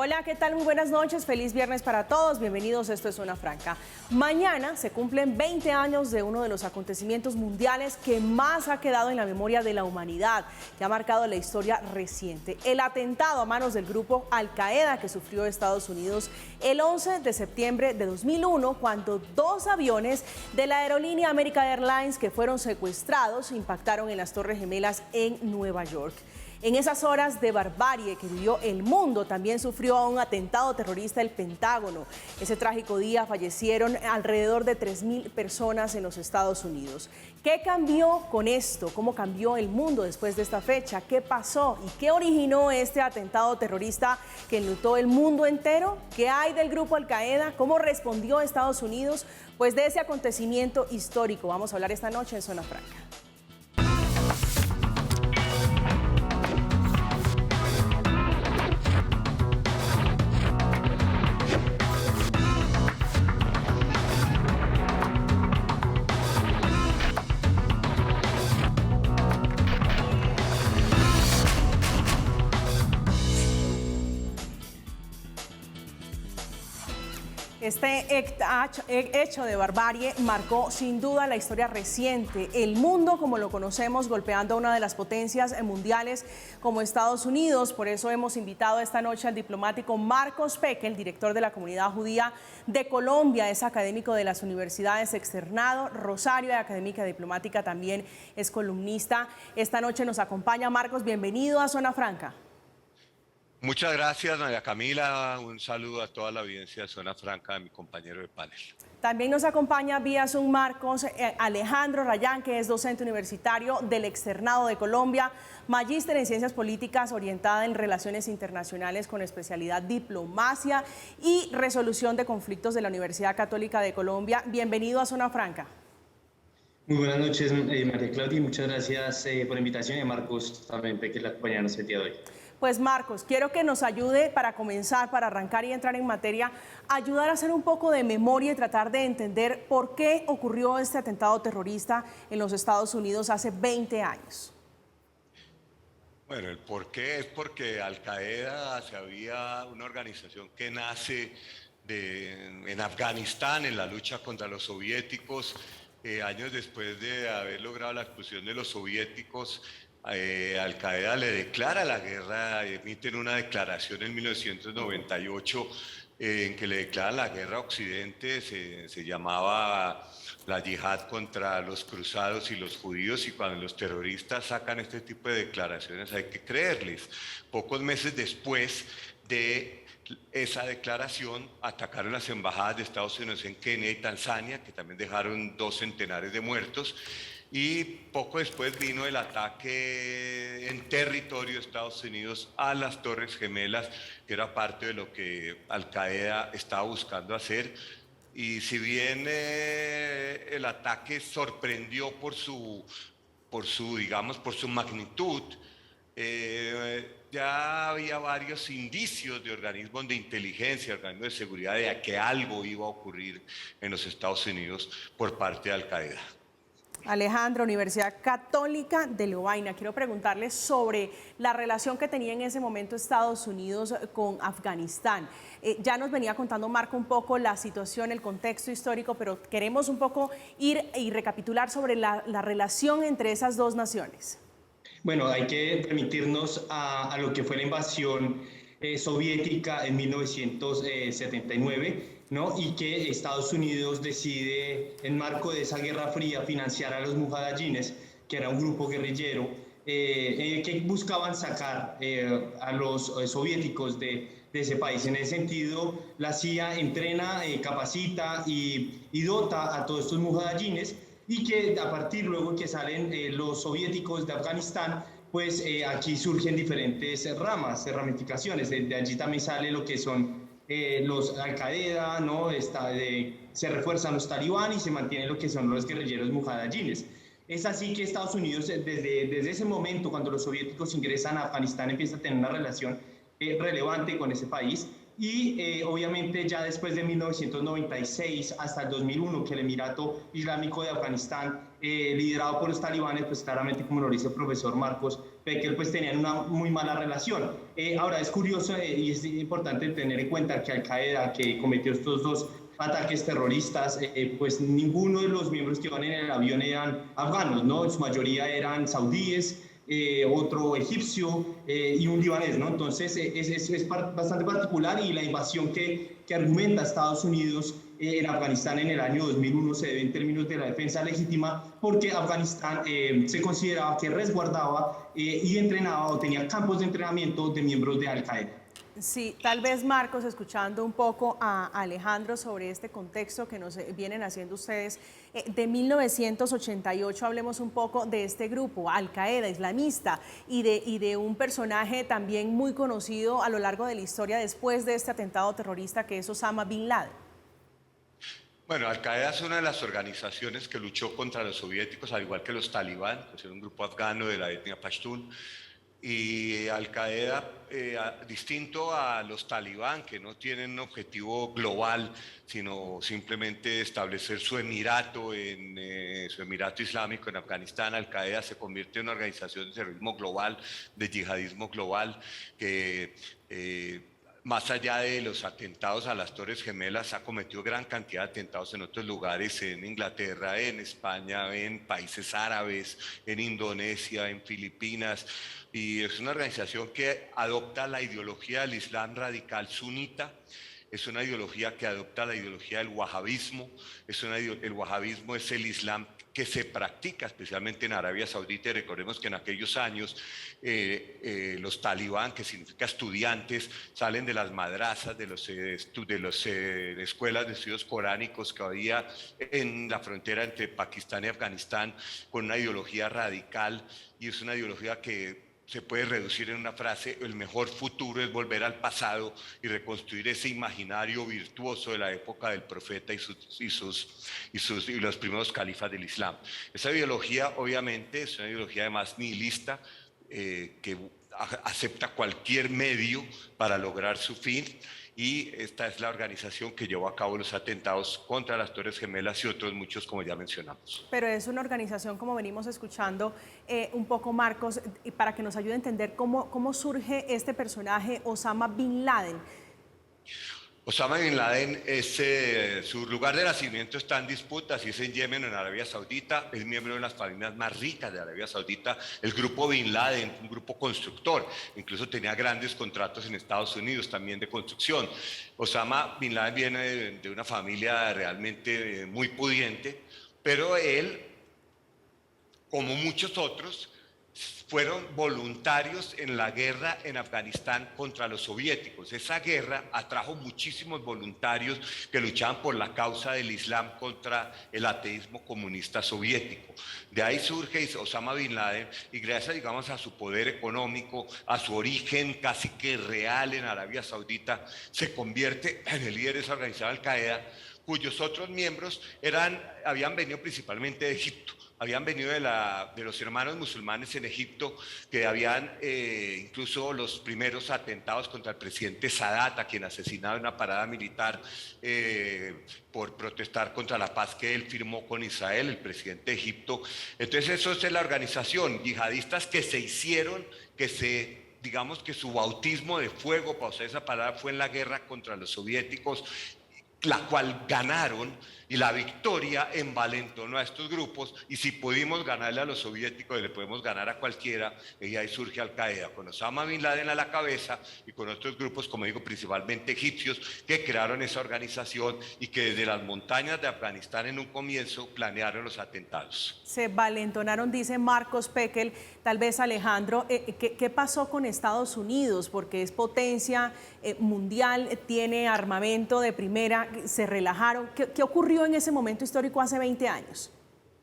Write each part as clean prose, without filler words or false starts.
Hola, ¿qué tal? Muy buenas noches, feliz viernes para todos, bienvenidos, esto es Zona Franca. Mañana se cumplen 20 años de uno de los acontecimientos mundiales que más ha quedado en la memoria de la humanidad, que ha marcado la historia reciente. El atentado a manos del grupo Al Qaeda que sufrió Estados Unidos el 11 de septiembre de 2001, cuando dos aviones de la aerolínea American Airlines que fueron secuestrados impactaron en las Torres Gemelas en Nueva York. En esas horas de barbarie que vivió el mundo, también sufrió un atentado terrorista el Pentágono. Ese trágico día fallecieron alrededor de 3.000 personas en los Estados Unidos. ¿Qué cambió con esto? ¿Cómo cambió el mundo después de esta fecha? ¿Qué pasó? ¿Y qué originó este atentado terrorista que enlutó el mundo entero? ¿Qué hay del grupo Al Qaeda? ¿Cómo respondió Estados Unidos? Pues de ese acontecimiento histórico vamos a hablar esta noche en Zona Franca. Este hecho de barbarie marcó sin duda la historia reciente. El mundo como lo conocemos golpeando a una de las potencias mundiales como Estados Unidos. Por eso hemos invitado esta noche al diplomático Marcos Peque, el director de la comunidad judía de Colombia. Es académico de las universidades Externado, Rosario, académica diplomática, también es columnista. Esta noche nos acompaña Marcos, bienvenido a Zona Franca. Muchas gracias, María Camila. Un saludo a toda la audiencia de Zona Franca, de mi compañero de panel. También nos acompaña vía Zoom Marcos Alejandro Rayán, que es docente universitario del Externado de Colombia, magíster en Ciencias Políticas orientada en Relaciones Internacionales con especialidad Diplomacia y Resolución de Conflictos de la Universidad Católica de Colombia. Bienvenido a Zona Franca. Muy buenas noches, María Claudia, y muchas gracias por la invitación, y a Marcos también, que la acompañaron el día de hoy. Pues Marcos, quiero que nos ayude para comenzar, para arrancar y entrar en materia, ayudar a hacer un poco de memoria y tratar de entender por qué ocurrió este atentado terrorista en los Estados Unidos hace 20 años. Bueno, el por qué es porque Al Qaeda había una organización que nace en Afganistán, en la lucha contra los soviéticos, años después de haber logrado la expulsión de los soviéticos. Al Qaeda le declara la guerra, emiten una declaración en 1998 en que le declaran la guerra a Occidente, se llamaba la yihad contra los cruzados y los judíos, y cuando los terroristas sacan este tipo de declaraciones hay que creerles. Pocos meses después de esa declaración atacaron las embajadas de Estados Unidos en Kenia y Tanzania, que también dejaron 2 centenares de muertos. Y poco después vino el ataque en territorio de Estados Unidos a las Torres Gemelas, que era parte de lo que Al Qaeda estaba buscando hacer. Y si bien el ataque sorprendió por su magnitud, ya había varios indicios de organismos de inteligencia, organismos de seguridad, de que algo iba a ocurrir en los Estados Unidos por parte de Al Qaeda. Alejandro, Universidad Católica de Lovaina, quiero preguntarle sobre la relación que tenía en ese momento Estados Unidos con Afganistán. Ya nos venía contando Marco un poco la situación, el contexto histórico, pero queremos un poco ir y recapitular sobre la relación entre esas dos naciones. Bueno, hay que remitirnos a lo que fue la invasión soviética en 1979, ¿no? Y que Estados Unidos decide, en marco de esa Guerra Fría, financiar a los mujahidines, que era un grupo guerrillero que buscaban sacar a los soviéticos de ese país. En ese sentido, la CIA entrena, capacita y dota a todos estos mujahidines, y que a partir luego que salen los soviéticos de Afganistán, pues aquí surgen diferentes ramificaciones. De allí también sale lo que son los Al Qaeda, ¿no? Se refuerzan los talibán y se mantienen lo que son los guerrilleros mujahidines. Es así que Estados Unidos, desde ese momento, cuando los soviéticos ingresan a Afganistán, empieza a tener una relación relevante con ese país. Y obviamente ya después de 1996 hasta el 2001, que el Emirato Islámico de Afganistán, liderado por los talibanes, pues claramente, como lo dice el profesor Marcos, Pekel pues tenían una muy mala relación. Ahora es curioso y es importante tener en cuenta que Al-Qaeda, que cometió estos dos ataques terroristas, pues ninguno de los miembros que iban en el avión eran afganos, ¿no? En su mayoría eran saudíes, otro egipcio y un libanés, ¿no? Entonces es bastante particular, y la invasión que argumenta Estados Unidos en Afganistán en el año 2001 se debe en términos de la defensa legítima, porque Afganistán se consideraba que resguardaba y entrenaba o tenía campos de entrenamiento de miembros de Al-Qaeda. Sí, tal vez Marcos, escuchando un poco a Alejandro sobre este contexto que nos vienen haciendo ustedes, de 1988 hablemos un poco de este grupo, Al-Qaeda islamista, y de un personaje también muy conocido a lo largo de la historia después de este atentado terrorista, que es Osama Bin Laden. Bueno, Al-Qaeda es una de las organizaciones que luchó contra los soviéticos, al igual que los talibán, que es un grupo afgano de la etnia pashtun. Y Al-Qaeda, distinto a los talibán, que no tienen un objetivo global, sino simplemente establecer su emirato su emirato islámico en Afganistán, Al-Qaeda se convierte en una organización de terrorismo global, de yihadismo global, que más allá de los atentados a las Torres Gemelas, ha cometido gran cantidad de atentados en otros lugares, en Inglaterra, en España, en países árabes, en Indonesia, en Filipinas. Y es una organización que adopta la ideología del Islam radical sunita. Es una ideología que adopta la ideología del wahabismo. El wahabismo es el Islam que se practica especialmente en Arabia Saudita. Y recordemos que en aquellos años los talibán, que significa estudiantes, salen de las madrazas, de las escuelas de estudios coránicos que había en la frontera entre Pakistán y Afganistán, con una ideología radical, y es una ideología que se puede reducir en una frase: el mejor futuro es volver al pasado y reconstruir ese imaginario virtuoso de la época del profeta y los primeros califas del Islam. Esa ideología, obviamente, es una ideología además nihilista, que acepta cualquier medio para lograr su fin, y esta es la organización que llevó a cabo los atentados contra las Torres Gemelas y otros muchos, como ya mencionamos. Pero es una organización, como venimos escuchando un poco, Marcos, para que nos ayude a entender cómo surge este personaje, Osama Bin Laden. Osama Bin Laden, su lugar de nacimiento está en disputa, si es en Yemen o en Arabia Saudita. Es miembro de las familias más ricas de Arabia Saudita. El grupo Bin Laden, un grupo constructor, incluso tenía grandes contratos en Estados Unidos también de construcción. Osama Bin Laden viene de una familia realmente muy pudiente, pero él, como muchos otros, fueron voluntarios en la guerra en Afganistán contra los soviéticos. Esa guerra atrajo muchísimos voluntarios que luchaban por la causa del Islam contra el ateísmo comunista soviético. De ahí surge Osama Bin Laden, y gracias, digamos, a su poder económico, a su origen casi que real en Arabia Saudita, se convierte en el líder de esa organización Al-Qaeda, cuyos otros miembros habían venido principalmente de Egipto. Habían venido de los hermanos musulmanes en Egipto, que habían incluso los primeros atentados contra el presidente Sadat, a quien asesinaba en una parada militar por protestar contra la paz que él firmó con Israel, el presidente de Egipto. Entonces eso es la organización, yihadistas que se hicieron, digamos que su bautismo de fuego, para usar esa palabra, fue en la guerra contra los soviéticos, la cual ganaron, y la victoria envalentonó a estos grupos, y si pudimos ganarle a los soviéticos, le podemos ganar a cualquiera, y ahí surge Al-Qaeda, con Osama Bin Laden a la cabeza, y con otros grupos, como digo, principalmente egipcios, que crearon esa organización y que desde las montañas de Afganistán en un comienzo planearon los atentados. Se valentonaron, dice Marcos Pekel. Tal vez, Alejandro, ¿qué pasó con Estados Unidos? Porque es potencia mundial, tiene armamento de primera, se relajaron. ¿Qué ocurrió en ese momento histórico hace 20 años?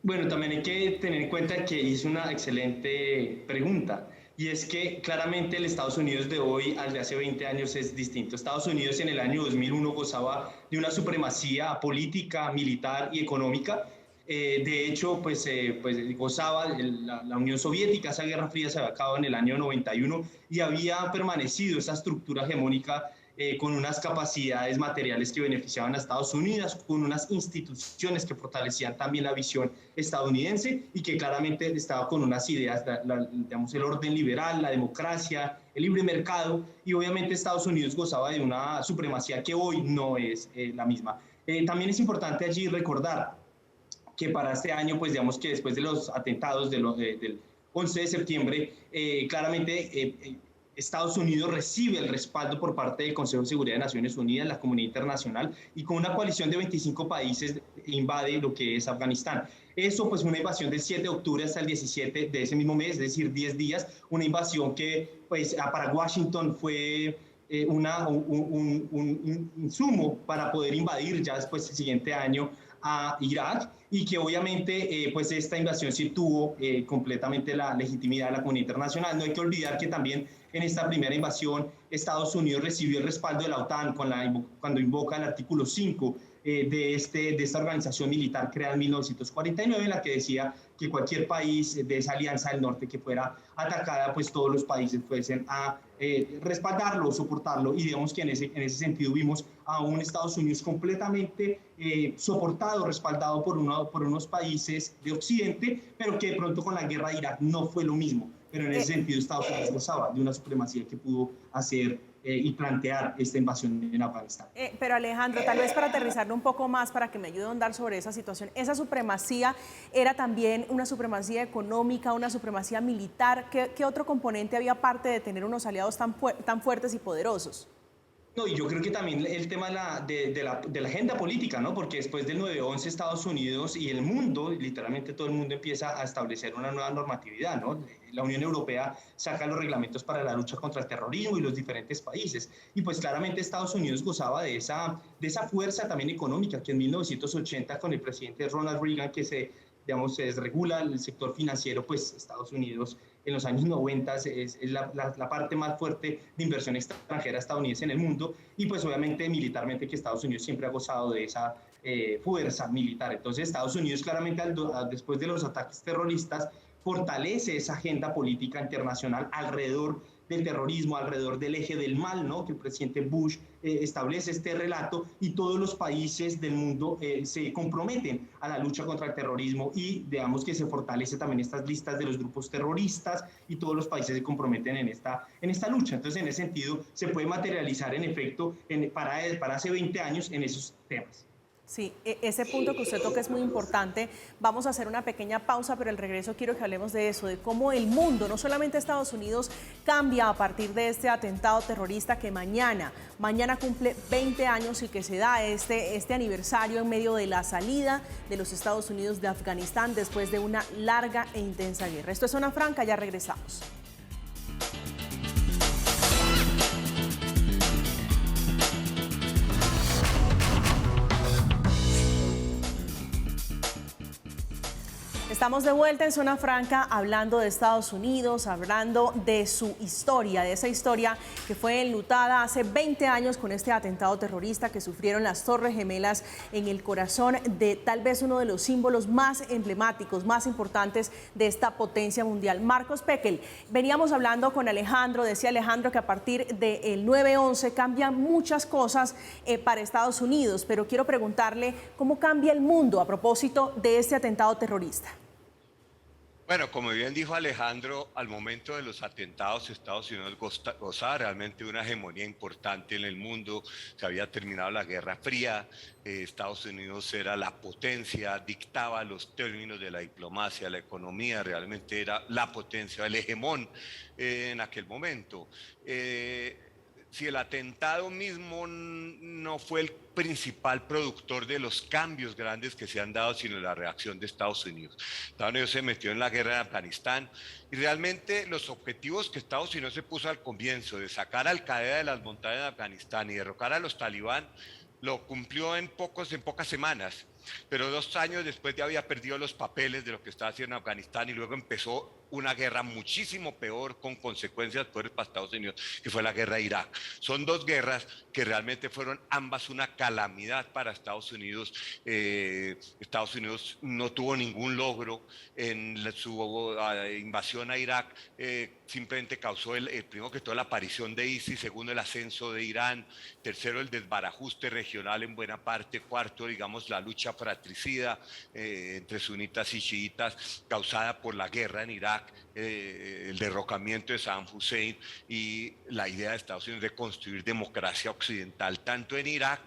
Bueno, también hay que tener en cuenta que hizo una excelente pregunta, y es que claramente el Estados Unidos de hoy al de hace 20 años es distinto. Estados Unidos en el año 2001 gozaba de una supremacía política, militar y económica. De hecho, pues gozaba la Unión Soviética. Esa Guerra Fría se había acabado en el año 91 y había permanecido esa estructura hegemónica con unas capacidades materiales que beneficiaban a Estados Unidos, con unas instituciones que fortalecían también la visión estadounidense y que claramente estaba con unas ideas, digamos, el orden liberal, la democracia, el libre mercado, y obviamente Estados Unidos gozaba de una supremacía que hoy no es la misma. También es importante allí recordar que para este año, pues digamos que después de los atentados del 11 de septiembre, claramente Estados Unidos recibe el respaldo por parte del Consejo de Seguridad de Naciones Unidas, la comunidad internacional, y con una coalición de 25 países invade lo que es Afganistán. Eso, pues, una invasión del 7 de octubre hasta el 17 de ese mismo mes, es decir, 10 días, una invasión que, pues, para Washington fue un insumo para poder invadir ya después el siguiente año a Irak, y que obviamente pues esta invasión sí tuvo completamente la legitimidad de la comunidad internacional. No hay que olvidar que también en esta primera invasión Estados Unidos recibió el respaldo de la OTAN cuando invoca el artículo 5 de esta organización militar creada en 1949, en la que decía que cualquier país de esa alianza del norte que fuera atacada, pues todos los países fuesen a respaldarlo, soportarlo, y digamos que en ese sentido vimos a un Estados Unidos completamente soportado, respaldado por unos países de Occidente, pero que de pronto con la guerra de Irak no fue lo mismo. Pero en ese sentido Estados Unidos gozaba de una supremacía que pudo hacer y plantear esta invasión en Afganistán. Pero Alejandro, tal vez para aterrizarlo un poco más, para que me ayude a ahondar sobre esa situación, ¿esa supremacía era también una supremacía económica, una supremacía militar? ¿Qué otro componente había aparte de tener unos aliados tan fuertes y poderosos? No, y yo creo que también el tema de la agenda política, ¿no? Porque después del 9/11 Estados Unidos y el mundo, literalmente todo el mundo empieza a establecer una nueva normatividad, ¿no? La Unión Europea saca los reglamentos para la lucha contra el terrorismo y los diferentes países. Y pues claramente Estados Unidos gozaba de esa fuerza también económica que en 1980 con el presidente Ronald Reagan, que se desregula el sector financiero, pues Estados Unidos en los años 90 es la parte más fuerte de inversión extranjera estadounidense en el mundo, y pues obviamente militarmente que Estados Unidos siempre ha gozado de esa fuerza militar. Entonces Estados Unidos claramente después de los ataques terroristas fortalece esa agenda política internacional alrededor del terrorismo, alrededor del eje del mal, ¿no? Que el presidente Bush establece este relato, y todos los países del mundo se comprometen a la lucha contra el terrorismo, y digamos que se fortalece también estas listas de los grupos terroristas, y todos los países se comprometen en esta lucha. Entonces, en ese sentido, se puede materializar en efecto para hace 20 años en esos temas. Sí, ese punto que usted toca es muy importante. Vamos a hacer una pequeña pausa, pero al regreso quiero que hablemos de eso, de cómo el mundo, no solamente Estados Unidos, cambia a partir de este atentado terrorista que mañana cumple 20 años y que se da este aniversario en medio de la salida de los Estados Unidos de Afganistán después de una larga e intensa guerra. Esto es Zona Franca, ya regresamos. Estamos de vuelta en Zona Franca hablando de Estados Unidos, hablando de su historia, de esa historia que fue enlutada hace 20 años con este atentado terrorista que sufrieron las Torres Gemelas en el corazón de tal vez uno de los símbolos más emblemáticos, más importantes de esta potencia mundial. Marcos Pekel, veníamos hablando con Alejandro, decía Alejandro que a partir del 9/11 cambian muchas cosas para Estados Unidos, pero quiero preguntarle cómo cambia el mundo a propósito de este atentado terrorista. Bueno, como bien dijo Alejandro, al momento de los atentados, Estados Unidos gozaba realmente de una hegemonía importante en el mundo. Se había terminado la Guerra Fría, Estados Unidos era la potencia, dictaba los términos de la diplomacia, la economía, realmente era la potencia, el hegemón en aquel momento. Si el atentado mismo no fue el principal productor de los cambios grandes que se han dado, sino la reacción de Estados Unidos. Estados Unidos se metió en la guerra de Afganistán, y realmente los objetivos que Estados Unidos se puso al comienzo, de sacar a Al Qaeda de las montañas de Afganistán y derrocar a los talibán, lo cumplió en pocas semanas. pero 2 años después ya había perdido los papeles de lo que estaba haciendo en Afganistán y luego empezó una guerra muchísimo peor con consecuencias peores para Estados Unidos, que fue la guerra de Irak. Son 2 guerras que realmente fueron ambas una calamidad para Estados Unidos. Estados Unidos no tuvo ningún logro en su invasión a Irak, simplemente causó primero que todo la aparición de ISIS, segundo el ascenso de Irán, tercero el desbarajuste regional en buena parte, cuarto digamos la lucha fratricida entre sunitas y chiitas causada por la guerra en Irak, el derrocamiento de Saddam Hussein y la idea de Estados Unidos de construir democracia occidental tanto en Irak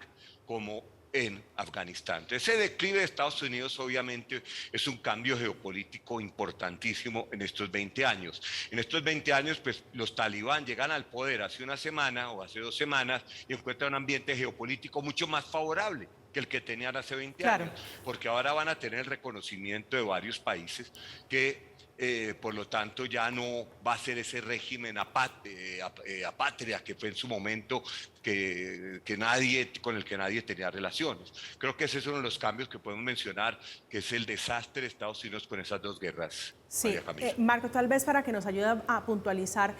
como en Afganistán. Entonces, ese declive de Estados Unidos obviamente es un cambio geopolítico importantísimo en estos 20 años. En estos 20 años, pues los talibán llegan al poder hace una semana o hace 2 semanas y encuentran un ambiente geopolítico mucho más favorable que el que tenían hace 20 años, porque ahora van a tener el reconocimiento de varios países que por lo tanto ya no va a ser ese régimen apátrida que fue en su momento con el que nadie tenía relaciones. Creo que ese es uno de los cambios que podemos mencionar, que es el desastre de Estados Unidos con esas 2 guerras. Sí, Marco, tal vez para que nos ayude a puntualizar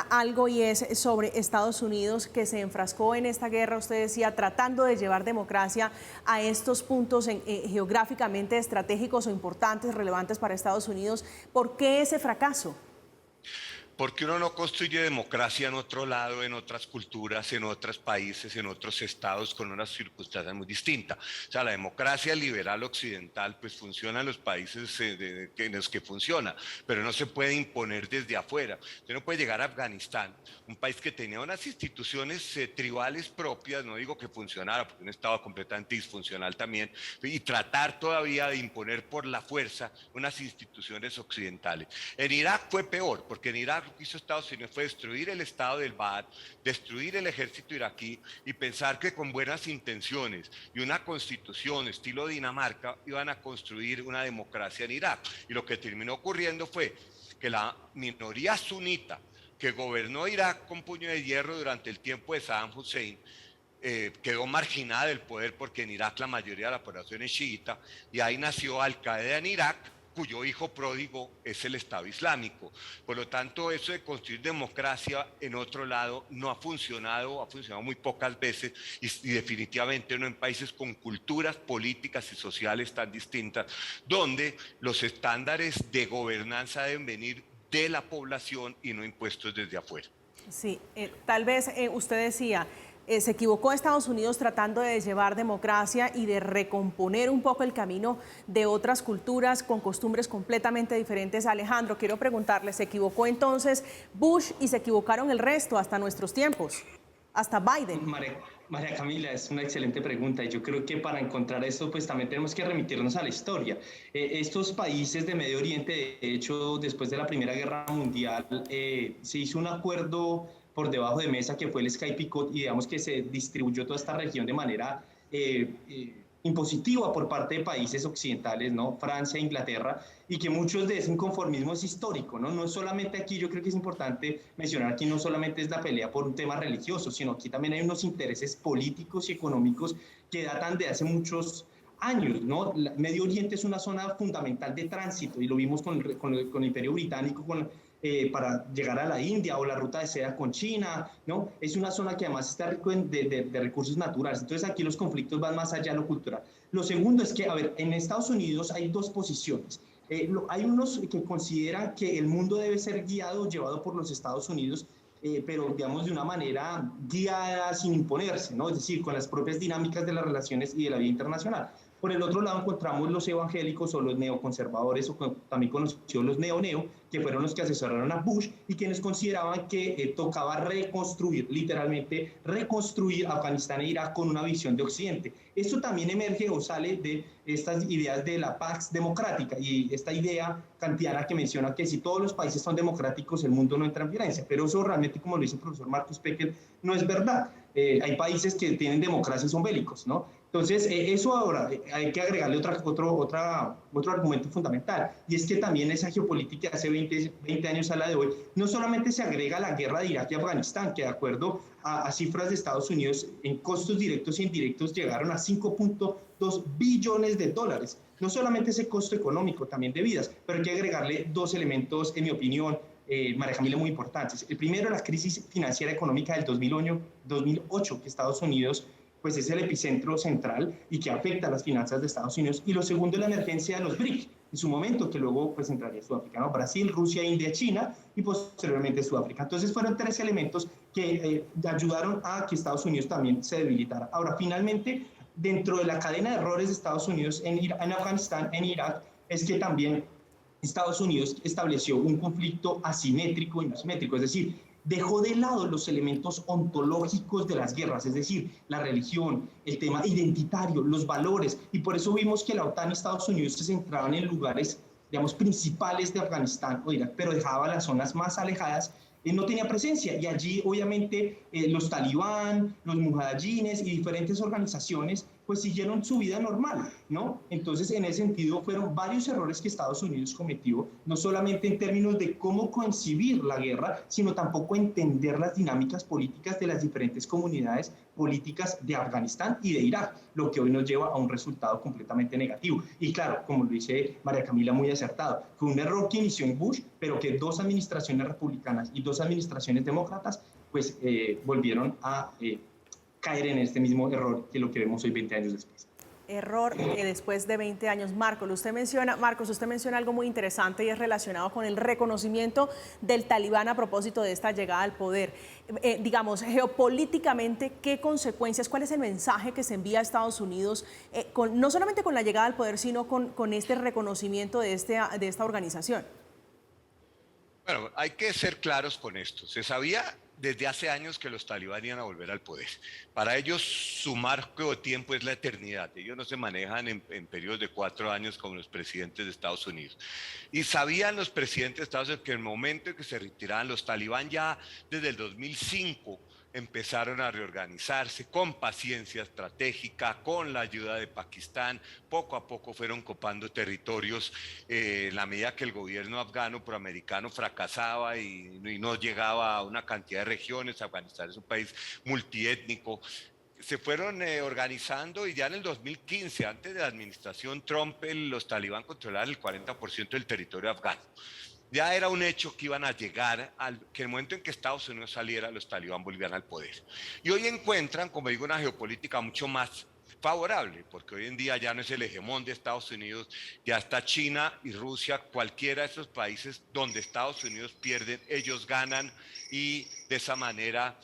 algo, y es sobre Estados Unidos, que se enfrascó en esta guerra, usted decía, tratando de llevar democracia a estos puntos geográficamente estratégicos o importantes, relevantes para Estados Unidos. ¿Por qué ese fracaso? Porque uno no construye democracia en otro lado, en otras culturas, en otros países, en otros estados con unas circunstancias muy distintas. O sea, la democracia liberal occidental pues funciona en los países en los que funciona, pero no se puede imponer desde afuera. Usted no puede llegar a Afganistán, un país que tenía unas instituciones tribales propias, no digo que funcionara, porque un estado completamente disfuncional también, y tratar todavía de imponer por la fuerza unas instituciones occidentales. En Irak fue peor, porque en Irak lo que hizo Estados Unidos fue destruir el estado del Ba'ath, destruir el ejército iraquí y pensar que con buenas intenciones y una constitución estilo Dinamarca iban a construir una democracia en Irak. Y lo que terminó ocurriendo fue que la minoría sunita que gobernó Irak con puño de hierro durante el tiempo de Saddam Hussein quedó marginada del poder, porque en Irak la mayoría de la población es chiita, y ahí nació Al-Qaeda en Irak, cuyo hijo pródigo es el Estado Islámico. Por lo tanto, eso de construir democracia en otro lado no ha funcionado muy pocas veces y definitivamente no en países con culturas políticas y sociales tan distintas, donde los estándares de gobernanza deben venir de la población y no impuestos desde afuera. Sí, tal vez usted decía, se equivocó Estados Unidos tratando de llevar democracia y de recomponer un poco el camino de otras culturas con costumbres completamente diferentes. Alejandro, quiero preguntarle, ¿se equivocó entonces Bush y se equivocaron el resto hasta nuestros tiempos, hasta Biden? María Camila, es una excelente pregunta, y yo creo que para encontrar esto pues también tenemos que remitirnos a la historia. Estos países de Medio Oriente, de hecho, después de la Primera Guerra Mundial, se hizo un acuerdo por debajo de mesa que fue el Sykes-Picot, y digamos que se distribuyó toda esta región de manera impositiva por parte de países occidentales, ¿no? Francia e Inglaterra, y que muchos de ese inconformismo es histórico, ¿no? No es solamente aquí, yo creo que es importante mencionar que no solamente es la pelea por un tema religioso, sino aquí también hay unos intereses políticos y económicos que datan de hace muchos años, ¿no? Medio Oriente es una zona fundamental de tránsito, y lo vimos con el Imperio Británico, para llegar a la India, o la ruta de seda con China, ¿no? Es una zona que además está rico de recursos naturales. Entonces aquí los conflictos van más allá de lo cultural. Lo segundo es que, a ver, en Estados Unidos hay 2 posiciones. Hay unos que consideran que el mundo debe ser guiado, llevado por los Estados Unidos, pero digamos de una manera guiada sin imponerse, ¿no? Es decir, con las propias dinámicas de las relaciones y de la vida internacional. Por el otro lado encontramos los evangélicos o los neoconservadores, o también conocidos los neo-neo, que fueron los que asesoraron a Bush y quienes consideraban que tocaba reconstruir, literalmente reconstruir Afganistán e Irak con una visión de Occidente. Esto también emerge o sale de estas ideas de la Pax Democrática y esta idea kantiana que menciona que si todos los países son democráticos, el mundo no entra en violencia. Pero eso realmente, como lo dice el profesor Marcus Pecker, no es verdad. hay países que tienen democracia y son bélicos, ¿no? Entonces, eso ahora hay que agregarle otro argumento fundamental, y es que también esa geopolítica de hace 20 años a la de hoy, no solamente se agrega la guerra de Irak y Afganistán, que de acuerdo a cifras de Estados Unidos, en costos directos e indirectos llegaron a 5.2 billones de dólares. No solamente ese costo económico, también de vidas, pero hay que agregarle dos elementos, en mi opinión, María Camila, muy importantes. El primero, la crisis financiera económica del 2008, que Estados Unidos pues es el epicentro central y que afecta a las finanzas de Estados Unidos. Y lo segundo, la emergencia de los BRIC, en su momento, que luego pues entraría Sudáfrica, ¿no? Brasil, Rusia, India, China y posteriormente Sudáfrica. Entonces fueron tres elementos que ayudaron a que Estados Unidos también se debilitara. Ahora, finalmente, dentro de la cadena de errores de Estados Unidos en Afganistán, en Irak, es que también Estados Unidos estableció un conflicto asimétrico y no simétrico, es decir, dejó de lado los elementos ontológicos de las guerras, es decir, la religión, el tema identitario, los valores, y por eso vimos que la OTAN y Estados Unidos se centraban en lugares, digamos, principales de Afganistán o Irak, pero dejaba las zonas más alejadas, no tenía presencia, y allí obviamente los talibán, los mujahidines y diferentes organizaciones pues siguieron su vida normal, ¿no? Entonces, en ese sentido, fueron varios errores que Estados Unidos cometió, no solamente en términos de cómo concebir la guerra, sino tampoco entender las dinámicas políticas de las diferentes comunidades políticas de Afganistán y de Irak, lo que hoy nos lleva a un resultado completamente negativo. Y claro, como lo dice María Camila muy acertado, fue un error que inició en Bush, pero que dos administraciones republicanas y dos administraciones demócratas pues volvieron a caer en este mismo error que lo que vemos hoy 20 años después. Error que después de 20 años. Marcos, usted menciona algo muy interesante y es relacionado con el reconocimiento del talibán a propósito de esta llegada al poder. Digamos, geopolíticamente, ¿qué consecuencias, cuál es el mensaje que se envía a Estados Unidos, no solamente con la llegada al poder, sino con este reconocimiento de esta organización? Bueno, hay que ser claros con esto. Se sabía desde hace años que los talibán iban a volver al poder. Para ellos su marco de tiempo es la eternidad. Ellos no se manejan en periodos de 4 años como los presidentes de Estados Unidos. Y sabían los presidentes de Estados Unidos que en el momento en que se retiraban los talibán, ya desde el 2005 empezaron a reorganizarse con paciencia estratégica, con la ayuda de Pakistán. Poco a poco fueron copando territorios en la medida que el gobierno afgano proamericano fracasaba y no llegaba a una cantidad de regiones. Afganistán es un país multiétnico. Se fueron organizando, y ya en el 2015, antes de la administración Trump, los talibán controlaban el 40% del territorio afgano. Ya era un hecho que iban a llegar, que en el momento en que Estados Unidos saliera, los talibán volvían al poder. Y hoy encuentran, como digo, una geopolítica mucho más favorable, porque hoy en día ya no es el hegemón de Estados Unidos, ya está China y Rusia, cualquiera de esos países donde Estados Unidos pierde, ellos ganan, y de esa manera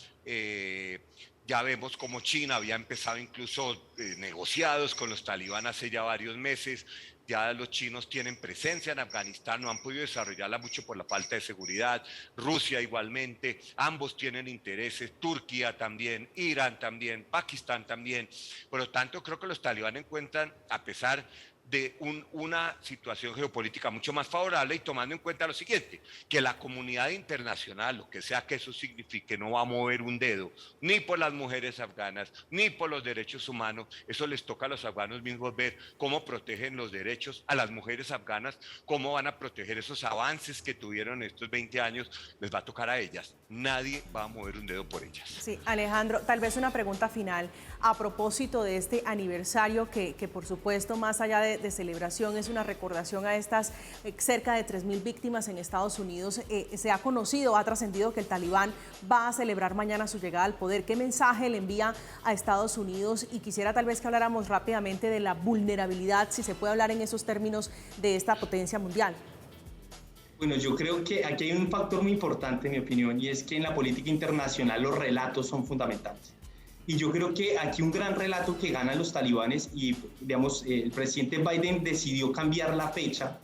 ya vemos como China había empezado incluso negociados con los talibán hace ya varios meses. Ya los chinos tienen presencia en Afganistán, no han podido desarrollarla mucho por la falta de seguridad. Rusia igualmente, ambos tienen intereses, Turquía también, Irán también, Pakistán también. Por lo tanto, creo que los talibán encuentran, a pesar de una situación geopolítica mucho más favorable, y tomando en cuenta lo siguiente, que la comunidad internacional, lo que sea que eso signifique, no va a mover un dedo, ni por las mujeres afganas, ni por los derechos humanos. Eso les toca a los afganos mismos ver cómo protegen los derechos a las mujeres afganas, cómo van a proteger esos avances que tuvieron estos 20 años, les va a tocar a ellas. Nadie va a mover un dedo por ellas. Sí, Alejandro, tal vez una pregunta final a propósito de este aniversario que por supuesto, más allá de celebración, es una recordación a estas cerca de 3.000 víctimas en Estados Unidos. Se ha conocido, ha trascendido que el talibán va a celebrar mañana su llegada al poder. ¿Qué mensaje le envía a Estados Unidos? Y quisiera tal vez que habláramos rápidamente de la vulnerabilidad, si se puede hablar en esos términos, de esta potencia mundial. Bueno, yo creo que aquí hay un factor muy importante, en mi opinión, y es que en la política internacional los relatos son fundamentales. Y yo creo que aquí un gran relato que ganan los talibanes, y digamos, el presidente Biden decidió cambiar la fecha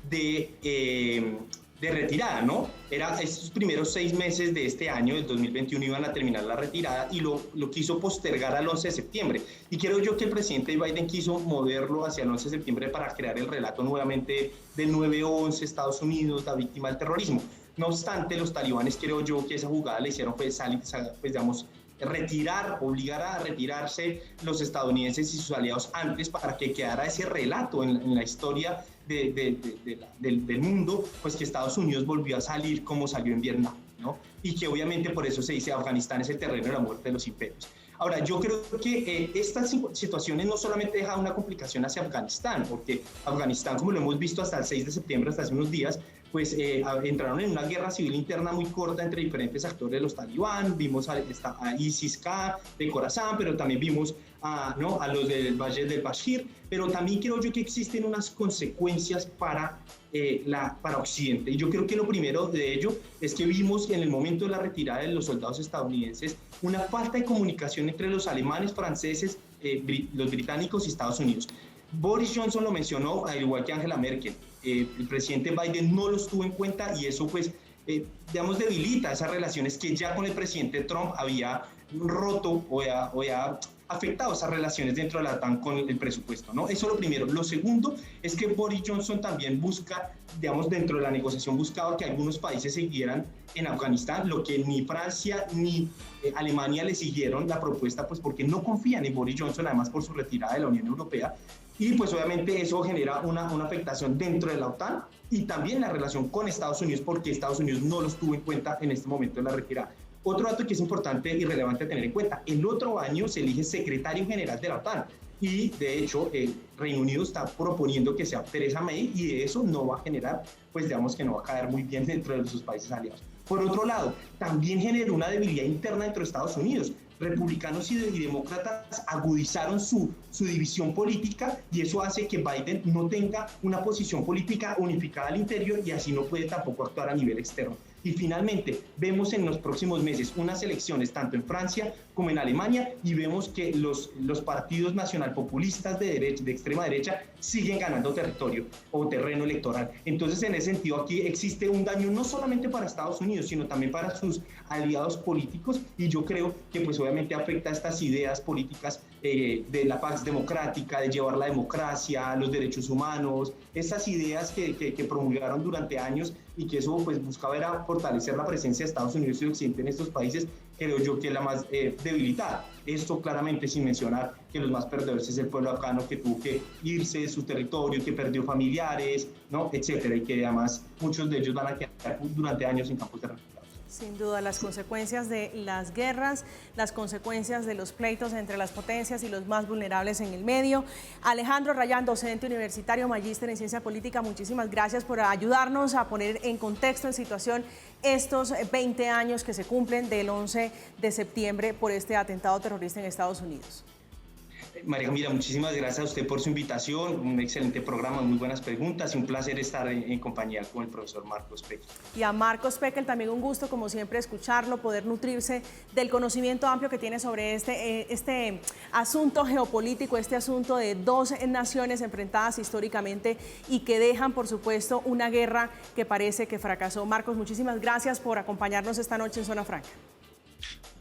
de retirada, ¿no? Era estos primeros 6 meses de este año, del 2021, iban a terminar la retirada, y lo quiso postergar al 11 de septiembre. Y creo yo que el presidente Biden quiso moverlo hacia el 11 de septiembre para crear el relato nuevamente del 9/11, Estados Unidos, la víctima del terrorismo. No obstante, los talibanes, creo yo que esa jugada la hicieron, pues digamos, obligar a retirarse los estadounidenses y sus aliados antes para que quedara ese relato en la historia del mundo, pues que Estados Unidos volvió a salir como salió en Vietnam, ¿no? Y que obviamente por eso se dice Afganistán es el terreno de la muerte de los imperios. Ahora, yo creo que estas situaciones no solamente dejan una complicación hacia Afganistán, porque Afganistán, como lo hemos visto hasta el 6 de septiembre, hasta hace unos días, pues entraron en una guerra civil interna muy corta entre diferentes actores de los talibán. Vimos a ISIS-K de Khorasan, pero también vimos a los del Valle del Bashir, pero también creo yo que existen unas consecuencias para Occidente. Y yo creo que lo primero de ello es que vimos en el momento de la retirada de los soldados estadounidenses una falta de comunicación entre los alemanes, franceses, los británicos y Estados Unidos. Boris Johnson lo mencionó, al igual que Angela Merkel. El presidente Biden no los tuvo en cuenta y eso pues, digamos, debilita esas relaciones que ya con el presidente Trump había roto o había afectado esas relaciones dentro de la OTAN con el presupuesto, ¿no? Eso es lo primero. Lo segundo es que Boris Johnson también busca, digamos, dentro de la negociación buscaba que algunos países siguieran en Afganistán, lo que ni Francia ni Alemania le siguieron la propuesta, pues porque no confían en Boris Johnson, además por su retirada de la Unión Europea. Y pues obviamente eso genera una afectación dentro de la OTAN y también la relación con Estados Unidos, porque Estados Unidos no los tuvo en cuenta en este momento de la retirada. Otro dato que es importante y relevante tener en cuenta, el otro año se elige secretario general de la OTAN y de hecho el Reino Unido está proponiendo que sea Theresa May y de eso no va a generar, pues digamos que no va a caer muy bien dentro de sus países aliados. Por otro lado, también generó una debilidad interna dentro de Estados Unidos. Republicanos y demócratas agudizaron su división política y eso hace que Biden no tenga una posición política unificada al interior y así no puede tampoco actuar a nivel externo. Y finalmente, vemos en los próximos meses unas elecciones tanto en Francia como en Alemania y vemos que los partidos nacionalpopulistas de extrema derecha siguen ganando territorio o terreno electoral. Entonces, en ese sentido, aquí existe un daño no solamente para Estados Unidos, sino también para sus aliados políticos y yo creo que pues obviamente afecta a estas ideas políticas de la paz democrática, de llevar la democracia, los derechos humanos, esas ideas que promulgaron durante años y que eso pues buscaba era fortalecer la presencia de Estados Unidos y Occidente en estos países, creo yo que es la más debilitada. Esto claramente sin mencionar que los más perdedores es el pueblo afgano que tuvo que irse de su territorio, que perdió familiares, ¿no? Etcétera, y que además muchos de ellos van a quedar durante años en campos de refugiados. Sin duda, las consecuencias de las guerras, las consecuencias de los pleitos entre las potencias y los más vulnerables en el medio. Alejandro Rayán, docente universitario, magíster en ciencia política, muchísimas gracias por ayudarnos a poner en contexto, en situación, estos 20 años que se cumplen del 11 de septiembre por este atentado terrorista en Estados Unidos. María Camila, muchísimas gracias a usted por su invitación, un excelente programa, muy buenas preguntas y un placer estar en compañía con el profesor Marcos Pekel. Y a Marcos Pekel también un gusto, como siempre, escucharlo, poder nutrirse del conocimiento amplio que tiene sobre este asunto geopolítico, este asunto de dos naciones enfrentadas históricamente y que dejan, por supuesto, una guerra que parece que fracasó. Marcos, muchísimas gracias por acompañarnos esta noche en Zona Franca.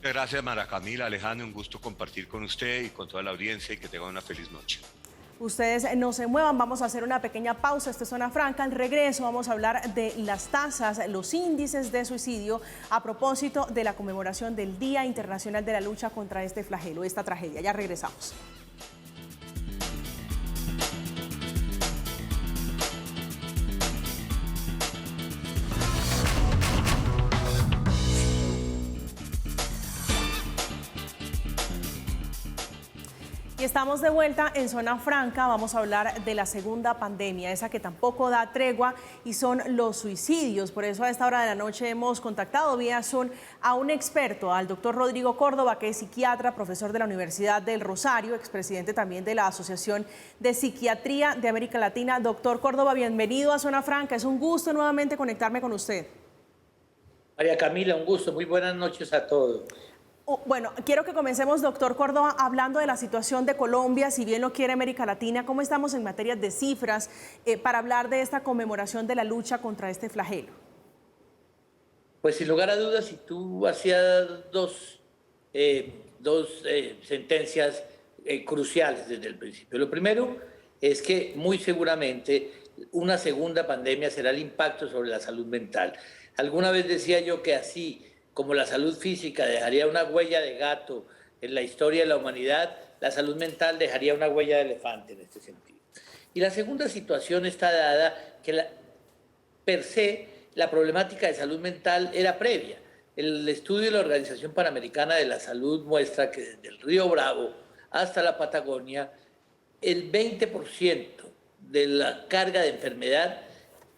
Gracias, María Camila, Alejandro, un gusto compartir con usted y con toda la audiencia y que tengan una feliz noche. Ustedes no se muevan, vamos a hacer una pequeña pausa, esta es Zona Franca. Al regreso vamos a hablar de las tasas, los índices de suicidio a propósito de la conmemoración del Día Internacional de la Lucha contra este flagelo, esta tragedia. Ya regresamos. Y estamos de vuelta en Zona Franca, vamos a hablar de la segunda pandemia, esa que tampoco da tregua y son los suicidios. Por eso a esta hora de la noche hemos contactado vía Zoom a un experto, al doctor Rodrigo Córdoba, que es psiquiatra, profesor de la Universidad del Rosario, expresidente también de la Asociación de Psiquiatría de América Latina. Doctor Córdoba, bienvenido a Zona Franca, es un gusto nuevamente conectarme con usted. María Camila, un gusto, muy buenas noches a todos. Bueno, quiero que comencemos, doctor Córdoba, hablando de la situación de Colombia, si bien lo quiere América Latina. ¿Cómo estamos en materia de cifras para hablar de esta conmemoración de la lucha contra este flagelo? Pues sin lugar a dudas, si tú hacías dos sentencias cruciales desde el principio. Lo primero es que muy seguramente una segunda pandemia será el impacto sobre la salud mental. Alguna vez decía yo que así como la salud física dejaría una huella de gato en la historia de la humanidad, la salud mental dejaría una huella de elefante en este sentido. Y la segunda situación está dada que per se la problemática de salud mental era previa. El estudio de la Organización Panamericana de la Salud muestra que desde el Río Bravo hasta la Patagonia, el 20% de la carga de enfermedad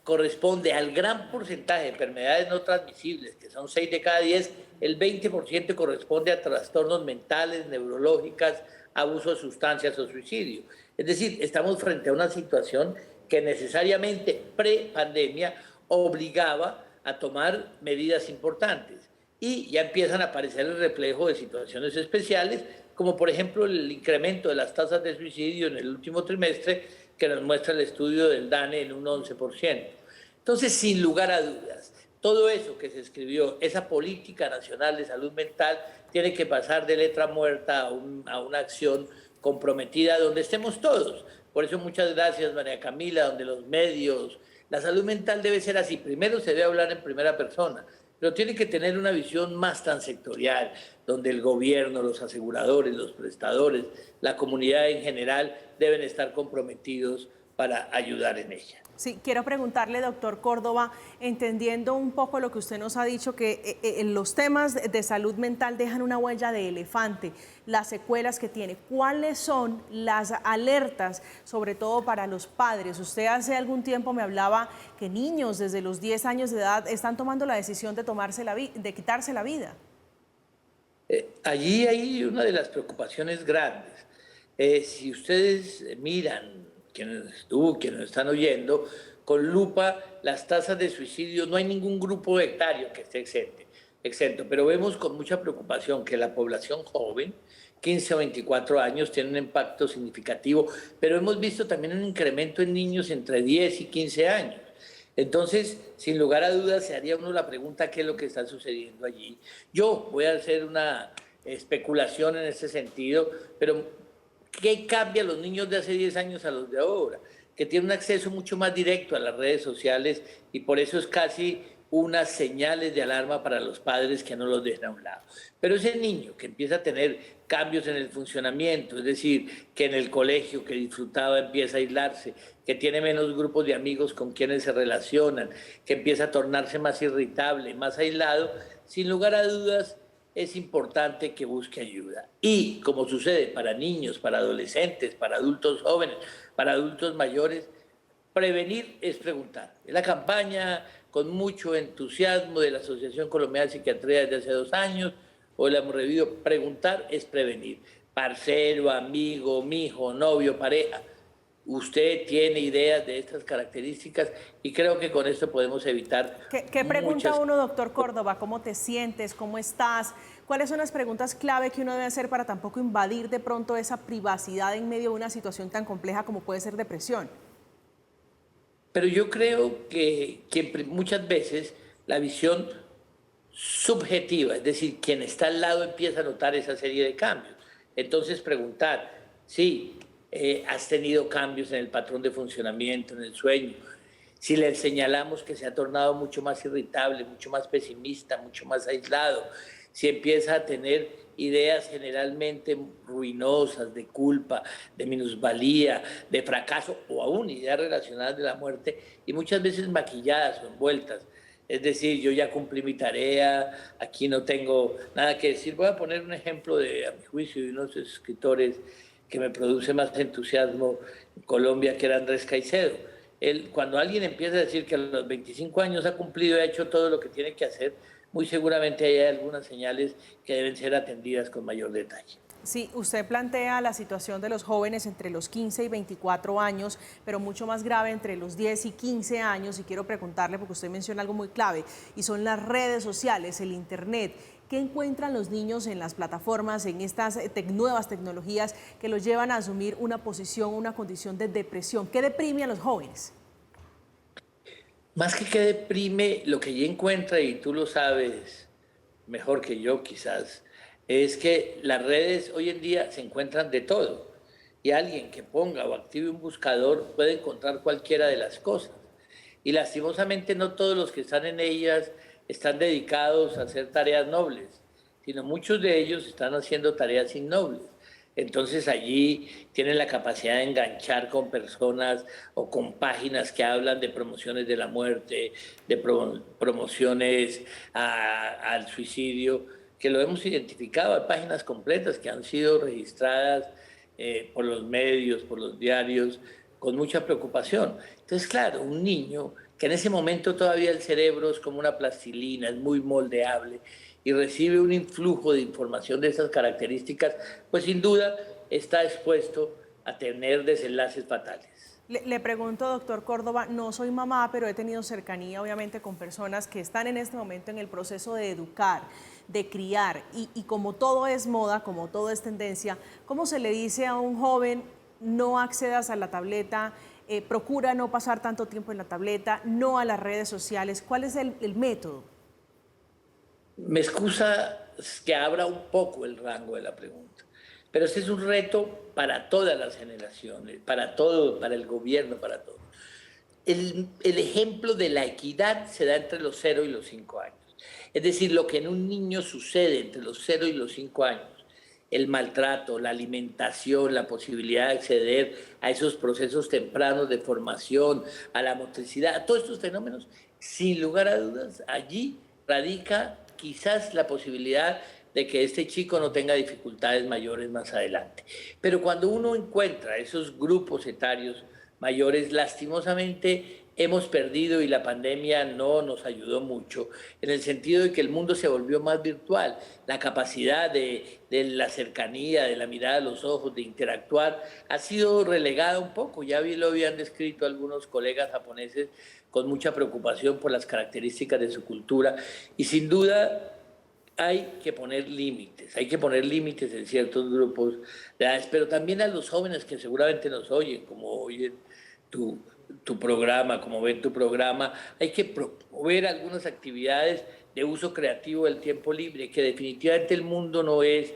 corresponde al gran porcentaje de enfermedades no transmisibles, que son 6 de cada 10, el 20% corresponde a trastornos mentales, neurológicas, abuso de sustancias o suicidio. Es decir, estamos frente a una situación que necesariamente pre-pandemia obligaba a tomar medidas importantes. Y ya empiezan a aparecer el reflejo de situaciones especiales, como por ejemplo el incremento de las tasas de suicidio en el último trimestre, que nos muestra el estudio del DANE en un 11%. Entonces, sin lugar a dudas, todo eso que se escribió, esa política nacional de salud mental, tiene que pasar de letra muerta a una acción comprometida donde estemos todos. Por eso muchas gracias, María Camila, donde los medios, la salud mental debe ser así. Primero se debe hablar en primera persona, pero tiene que tener una visión más transectorial, donde el gobierno, los aseguradores, los prestadores, la comunidad en general deben estar comprometidos para ayudar en ella. Sí, quiero preguntarle, doctor Córdoba, entendiendo un poco lo que usted nos ha dicho, que los temas de salud mental dejan una huella de elefante, las secuelas que tiene. ¿Cuáles son las alertas, sobre todo para los padres? Usted hace algún tiempo me hablaba que niños desde los 10 años de edad están tomando la decisión de quitarse la vida. Allí hay una de las preocupaciones grandes. Si ustedes miran, quienes nos están oyendo, con lupa las tasas de suicidio, no hay ningún grupo etario que esté exento, pero vemos con mucha preocupación que la población joven, 15 o 24 años, tiene un impacto significativo, pero hemos visto también un incremento en niños entre 10 y 15 años. Entonces, sin lugar a dudas, se haría uno la pregunta, ¿qué es lo que está sucediendo allí? Yo voy a hacer una especulación en ese sentido, pero ¿qué cambia a los niños de hace 10 años a los de ahora? Que tienen un acceso mucho más directo a las redes sociales y por eso es casi unas señales de alarma para los padres que no los dejen a un lado. Pero ese niño que empieza a tener cambios en el funcionamiento, es decir, que en el colegio que disfrutaba empieza a aislarse, que tiene menos grupos de amigos con quienes se relacionan, que empieza a tornarse más irritable, más aislado, sin lugar a dudas, es importante que busque ayuda. Y como sucede para niños, para adolescentes, para adultos jóvenes, para adultos mayores, prevenir es preguntar. Es la campaña con mucho entusiasmo de la Asociación Colombiana de Psiquiatría desde hace 2 años, hoy la hemos revivido. Preguntar es prevenir. Parcero, amigo, mijo, novio, pareja. Usted tiene ideas de estas características y creo que con esto podemos evitar. ¿Qué pregunta uno, doctor Córdoba? ¿Cómo te sientes? ¿Cómo estás? ¿Cuáles son las preguntas clave que uno debe hacer para tampoco invadir de pronto esa privacidad en medio de una situación tan compleja como puede ser depresión? Pero yo creo que muchas veces la visión subjetiva, es decir, quien está al lado empieza a notar esa serie de cambios. Entonces preguntar, sí, has tenido cambios en el patrón de funcionamiento, en el sueño. Si le señalamos que se ha tornado mucho más irritable, mucho más pesimista, mucho más aislado, si empieza a tener ideas generalmente ruinosas, de culpa, de minusvalía, de fracaso o aún ideas relacionadas de la muerte y muchas veces maquilladas o envueltas. Es decir, yo ya cumplí mi tarea, aquí no tengo nada que decir. Voy a poner un ejemplo a mi juicio, de unos escritores que me produce más entusiasmo en Colombia, que era Andrés Caicedo. Cuando alguien empieza a decir que a los 25 años ha cumplido y ha hecho todo lo que tiene que hacer, muy seguramente hay algunas señales que deben ser atendidas con mayor detalle. Sí, usted plantea la situación de los jóvenes entre los 15 y 24 años, pero mucho más grave entre los 10 y 15 años, y quiero preguntarle, porque usted menciona algo muy clave, y son las redes sociales, el Internet. ¿Qué encuentran los niños en las plataformas, en estas nuevas tecnologías que los llevan a asumir una posición, una condición de depresión? ¿Qué deprime a los jóvenes? Más que deprime, lo que ella encuentra, y tú lo sabes mejor que yo quizás, es que las redes hoy en día se encuentran de todo. Y alguien que ponga o active un buscador puede encontrar cualquiera de las cosas. Y lastimosamente no todos los que están en ellas están dedicados a hacer tareas nobles, sino muchos de ellos están haciendo tareas innobles. Entonces allí tienen la capacidad de enganchar con personas o con páginas que hablan de promociones de la muerte, de promociones al suicidio, que lo hemos identificado. Hay páginas completas que han sido registradas por los medios, por los diarios, con mucha preocupación. Entonces, claro, un niño que en ese momento todavía el cerebro es como una plastilina, es muy moldeable, y recibe un influjo de información de esas características, pues sin duda está expuesto a tener desenlaces fatales. Le pregunto, doctor Córdoba, no soy mamá, pero he tenido cercanía obviamente con personas que están en este momento en el proceso de educar, de criar, y como todo es moda, como todo es tendencia, ¿cómo se le dice a un joven no accedas a la tableta, procura no pasar tanto tiempo en la tableta, no a las redes sociales? ¿Cuál es el método? Me excusa que abra un poco el rango de la pregunta, pero este es un reto para todas las generaciones, para todo, para el gobierno, para todo. El ejemplo de la equidad se da entre los 0 y los 5 años. Es decir, lo que en un niño sucede entre los 0 y los 5 años, el maltrato, la alimentación, la posibilidad de acceder a esos procesos tempranos de formación, a la motricidad, a todos estos fenómenos, sin lugar a dudas, allí radica quizás la posibilidad de que este chico no tenga dificultades mayores más adelante. Pero cuando uno encuentra esos grupos etarios mayores, lastimosamente hemos perdido, y la pandemia no nos ayudó mucho, en el sentido de que el mundo se volvió más virtual. La capacidad de la cercanía, de la mirada a los ojos, de interactuar, ha sido relegada un poco. Ya lo habían descrito algunos colegas japoneses con mucha preocupación por las características de su cultura, y sin duda hay que poner límites en ciertos grupos de edades, pero también a los jóvenes que seguramente nos oyen, como oyen tu programa, como ven tu programa, hay que promover algunas actividades de uso creativo del tiempo libre, que definitivamente el mundo no es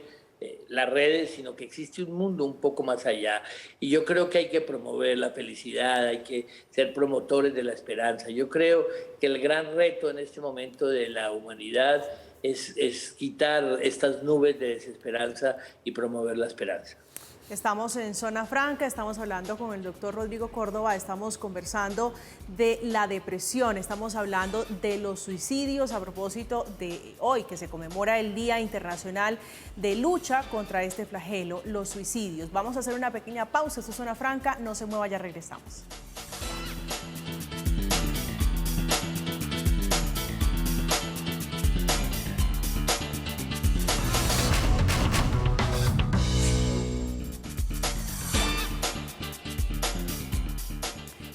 las redes, sino que existe un mundo un poco más allá. Y yo creo que hay que promover la felicidad, hay que ser promotores de la esperanza. Yo creo que el gran reto en este momento de la humanidad es quitar estas nubes de desesperanza y promover la esperanza. Estamos en Zona Franca, estamos hablando con el doctor Rodrigo Córdoba, estamos conversando de la depresión, estamos hablando de los suicidios a propósito de hoy, que se conmemora el Día Internacional de Lucha contra este flagelo, los suicidios. Vamos a hacer una pequeña pausa, esto es Zona Franca, no se mueva, ya regresamos.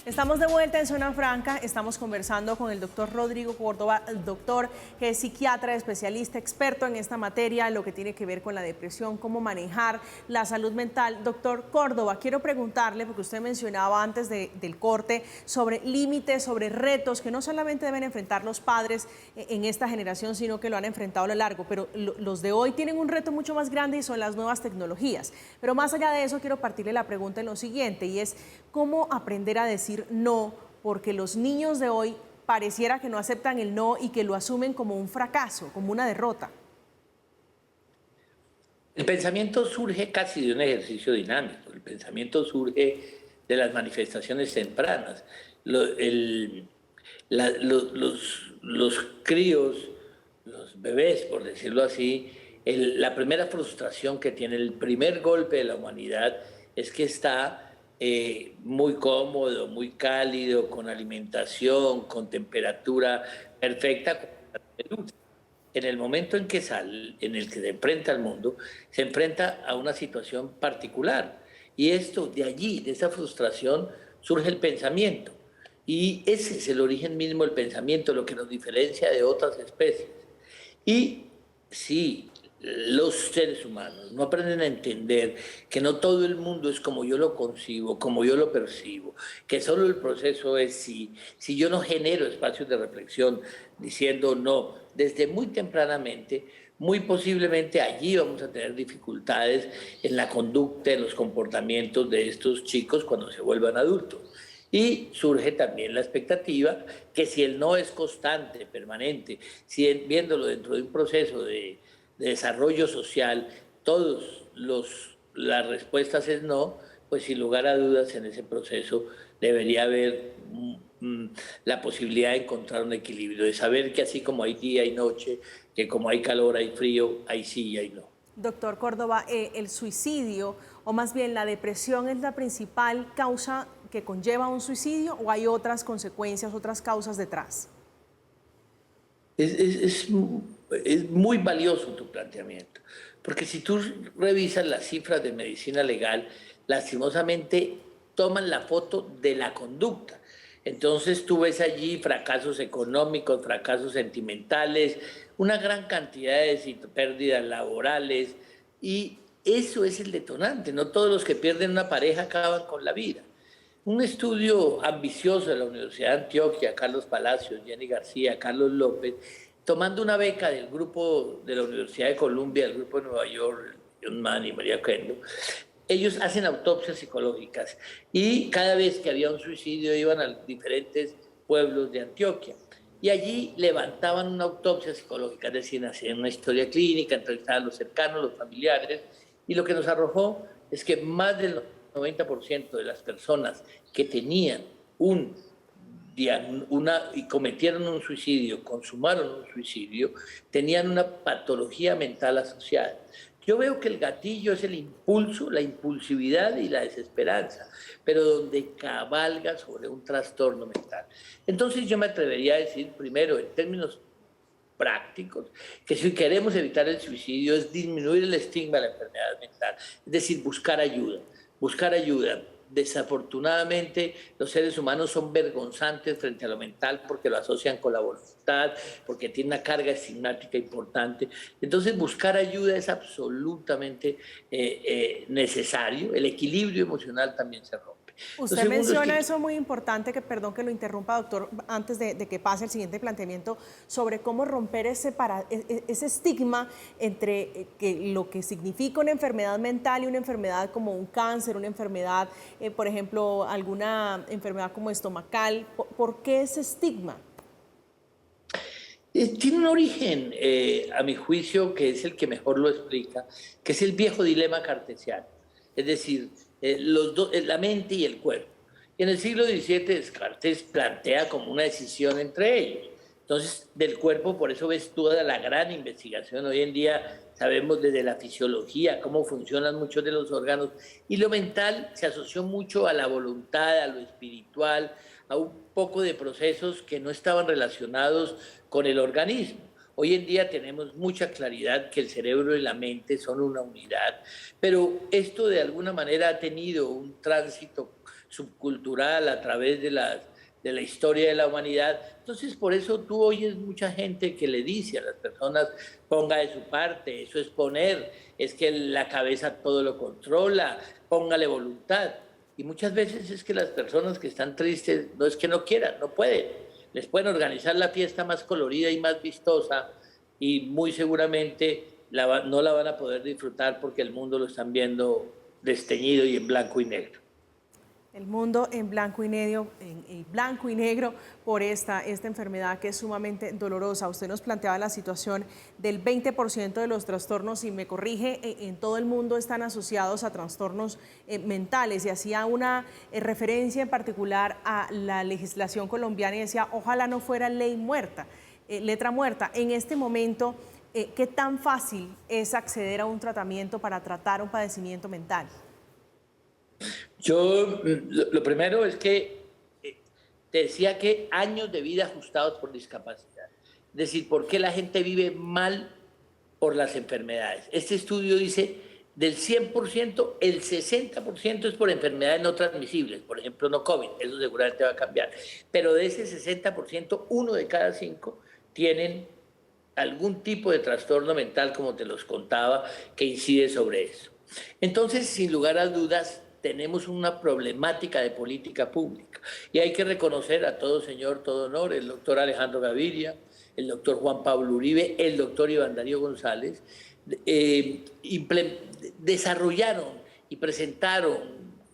Estamos de vuelta en Zona Franca, estamos conversando con el doctor Rodrigo Córdoba, el doctor que es psiquiatra, especialista, experto en esta materia, lo que tiene que ver con la depresión, cómo manejar la salud mental. Doctor Córdoba, quiero preguntarle, porque usted mencionaba antes del corte, sobre límites, sobre retos que no solamente deben enfrentar los padres en esta generación, sino que lo han enfrentado a lo largo, pero los de hoy tienen un reto mucho más grande y son las nuevas tecnologías. Pero más allá de eso, quiero partirle la pregunta en lo siguiente, y es cómo aprender a decir no, porque los niños de hoy pareciera que no aceptan el no y que lo asumen como un fracaso, como una derrota. El pensamiento surge casi de un ejercicio dinámico, el pensamiento surge de las manifestaciones tempranas. Los críos, los bebés, por decirlo así, la primera frustración que tiene, el primer golpe de la humanidad es que está muy cómodo, muy cálido, con alimentación, con temperatura perfecta. En el momento en que sale, en el que se enfrenta al mundo, se enfrenta a una situación particular. Y esto, de allí, de esa frustración, surge el pensamiento. Y ese es el origen mismo del pensamiento, lo que nos diferencia de otras especies. Y sí, los seres humanos no aprenden a entender que no todo el mundo es como yo lo concibo, como yo lo percibo, que solo el proceso es si yo no genero espacios de reflexión diciendo no, desde muy tempranamente, muy posiblemente allí vamos a tener dificultades en la conducta, en los comportamientos de estos chicos cuando se vuelvan adultos. Y surge también la expectativa que si el no es constante, permanente, si viéndolo dentro de un proceso de desarrollo social, las respuestas es no, pues sin lugar a dudas en ese proceso debería haber la posibilidad de encontrar un equilibrio, de saber que así como hay día y noche, que como hay calor, hay frío, hay sí y hay no. Doctor Córdoba, el suicidio, o más bien la depresión, ¿es la principal causa que conlleva un suicidio o hay otras consecuencias, otras causas detrás? Es muy valioso tu planteamiento, porque si tú revisas las cifras de medicina legal, lastimosamente toman la foto de la conducta. Entonces tú ves allí fracasos económicos, fracasos sentimentales, una gran cantidad de pérdidas laborales, y eso es el detonante. No todos los que pierden una pareja acaban con la vida. Un estudio ambicioso de la Universidad de Antioquia, Carlos Palacios, Jenny García, Carlos López, tomando una beca del grupo de la Universidad de Columbia, el grupo de Nueva York, John Mann y María Kendo, ellos hacen autopsias psicológicas y cada vez que había un suicidio iban a diferentes pueblos de Antioquia y allí levantaban una autopsia psicológica, es decir, hacían una historia clínica, entrevistaban a los cercanos, los familiares, y lo que nos arrojó es que más del 90% de las personas que tenían y cometieron un suicidio, consumaron un suicidio, tenían una patología mental asociada. Yo veo que el gatillo es el impulso, la impulsividad y la desesperanza, pero donde cabalga sobre un trastorno mental. Entonces yo me atrevería a decir, primero, en términos prácticos, que si queremos evitar el suicidio es disminuir el estigma de la enfermedad mental, es decir, buscar ayuda, buscar ayuda. Desafortunadamente, los seres humanos son vergonzantes frente a lo mental porque lo asocian con la voluntad, porque tiene una carga estigmática importante. Entonces, buscar ayuda es absolutamente necesario. El equilibrio emocional también se rompe. Usted menciona eso muy importante, que perdón que lo interrumpa, doctor, antes de que pase el siguiente planteamiento, sobre cómo romper ese estigma entre lo que significa una enfermedad mental y una enfermedad como un cáncer, una enfermedad, por ejemplo, alguna enfermedad como estomacal. ¿Por qué ese estigma? Tiene un origen, a mi juicio, que es el que mejor lo explica, que es el viejo dilema cartesiano. Es decir, la mente y el cuerpo. Y en el siglo XVII Descartes plantea como una decisión entre ellos. Entonces, del cuerpo, por eso ves toda la gran investigación. Hoy en día sabemos desde la fisiología cómo funcionan muchos de los órganos. Y lo mental se asoció mucho a la voluntad, a lo espiritual, a un poco de procesos que no estaban relacionados con el organismo. Hoy en día tenemos mucha claridad que el cerebro y la mente son una unidad, pero esto de alguna manera ha tenido un tránsito subcultural a través de la historia de la humanidad. Entonces, por eso tú oyes mucha gente que le dice a las personas, ponga de su parte, eso es poner, es que la cabeza todo lo controla, póngale voluntad. Y muchas veces es que las personas que están tristes no es que no quieran, no pueden. Les pueden organizar la fiesta más colorida y más vistosa y muy seguramente no la van a poder disfrutar porque el mundo lo están viendo desteñido y en blanco y negro. El mundo en blanco y negro por esta enfermedad que es sumamente dolorosa. Usted nos planteaba la situación del 20% de los trastornos, y me corrige, en todo el mundo están asociados a trastornos mentales, y hacía una referencia en particular a la legislación colombiana y decía, ojalá no fuera ley muerta, letra muerta. En este momento, ¿qué tan fácil es acceder a un tratamiento para tratar un padecimiento mental? Yo, lo primero es que te decía que años de vida ajustados por discapacidad. Es decir, ¿por qué la gente vive mal por las enfermedades? Este estudio dice, del 100%, el 60% es por enfermedades no transmisibles, por ejemplo, no COVID, eso seguramente va a cambiar. Pero de ese 60%, 1 de cada 5 tienen algún tipo de trastorno mental, como te los contaba, que incide sobre eso. Entonces, sin lugar a dudas, tenemos una problemática de política pública y hay que reconocer a todo señor, todo honor, el doctor Alejandro Gaviria, el doctor Juan Pablo Uribe, el doctor Iván Darío González, desarrollaron y presentaron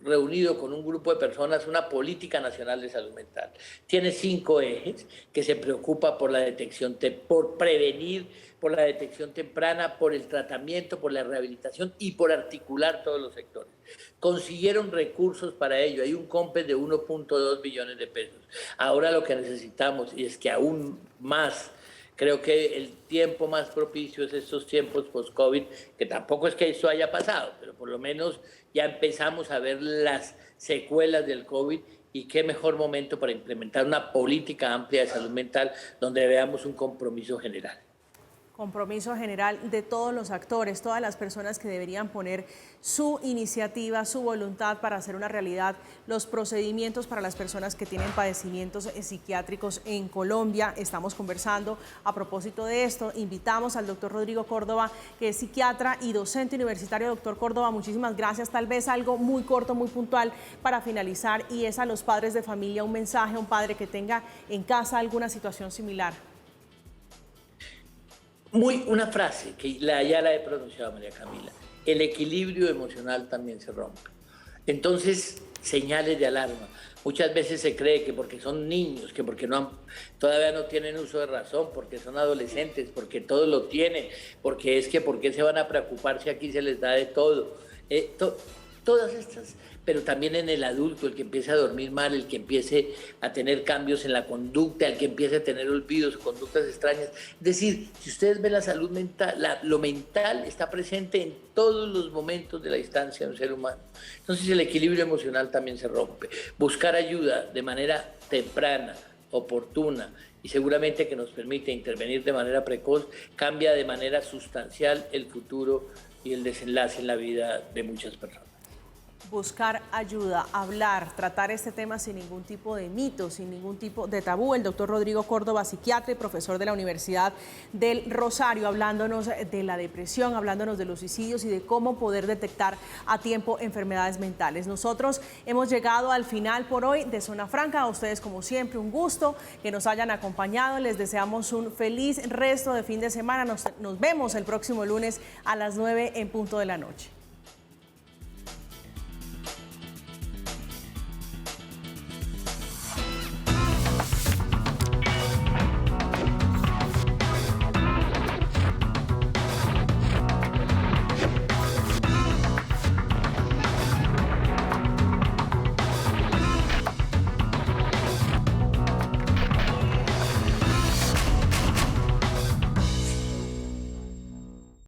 reunido con un grupo de personas una política nacional de salud mental. Tiene 5 ejes que se preocupa por la detección, por prevenir, por la detección temprana, por el tratamiento, por la rehabilitación y por articular todos los sectores. Consiguieron recursos para ello. Hay un COMPES de 1.2 billones de pesos. Ahora lo que necesitamos, y es que aún más, creo que el tiempo más propicio es estos tiempos post-COVID, que tampoco es que eso haya pasado, pero por lo menos ya empezamos a ver las secuelas del COVID, y qué mejor momento para implementar una política amplia de salud mental donde veamos un compromiso general. Compromiso general de todos los actores, todas las personas que deberían poner su iniciativa, su voluntad para hacer una realidad los procedimientos para las personas que tienen padecimientos psiquiátricos en Colombia. Estamos conversando a propósito de esto. Invitamos al doctor Rodrigo Córdoba, que es psiquiatra y docente universitario. Doctor Córdoba, muchísimas gracias. Tal vez algo muy corto, muy puntual para finalizar, y es a los padres de familia un mensaje, a un padre que tenga en casa alguna situación similar. Una frase que ya la he pronunciado, María Camila: el equilibrio emocional también se rompe. Entonces, señales de alarma. Muchas veces se cree que porque son niños, que porque todavía no tienen uso de razón, porque son adolescentes, porque todo lo tienen, porque es que por qué se van a preocupar si aquí se les da de todo. Todas estas, pero también en el adulto, el que empiece a dormir mal, el que empiece a tener cambios en la conducta, el que empiece a tener olvidos, conductas extrañas. Es decir, si ustedes ven la salud mental, lo mental está presente en todos los momentos de la instancia de un ser humano. Entonces el equilibrio emocional también se rompe. Buscar ayuda de manera temprana, oportuna, y seguramente que nos permite intervenir de manera precoz, cambia de manera sustancial el futuro y el desenlace en la vida de muchas personas. Buscar ayuda, hablar, tratar este tema sin ningún tipo de mito, sin ningún tipo de tabú. El doctor Rodrigo Córdoba, psiquiatra y profesor de la Universidad del Rosario, hablándonos de la depresión, hablándonos de los suicidios y de cómo poder detectar a tiempo enfermedades mentales. Nosotros hemos llegado al final por hoy de Zona Franca. A ustedes, como siempre, un gusto que nos hayan acompañado. Les deseamos un feliz resto de fin de semana. Nos vemos el próximo lunes a las 9 en punto de la noche.